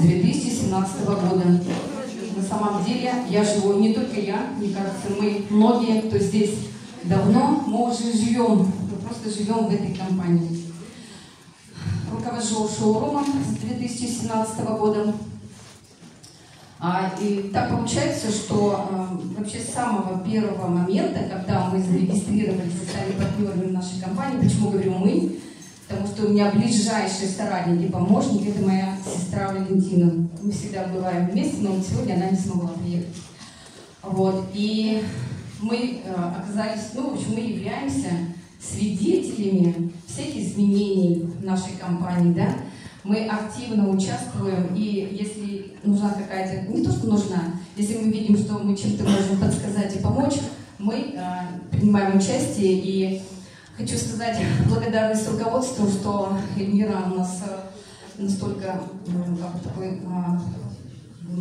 2017 года. На самом деле, я живу, не только я, мне кажется, мы многие, кто здесь давно, мы уже живем, мы просто живем в этой компании. Руковожу шоурумом с 2017 года. И так получается, что вообще с самого первого момента, когда мы зарегистрировались и стали партнерами нашей компании, почему говорю «мы», потому что у меня ближайший соратник и помощник – это моя сестра Валентина. Мы всегда бываем вместе, но сегодня она не смогла приехать. Вот. И мы оказались, в общем, мы являемся свидетелями всех изменений в нашей компании, да? Мы активно участвуем, и если нужна какая-то, не то что нужна, если мы видим, что мы чем-то можем подсказать и помочь, мы принимаем участие. И хочу сказать благодарность руководству, что Эльмира у нас настолько такой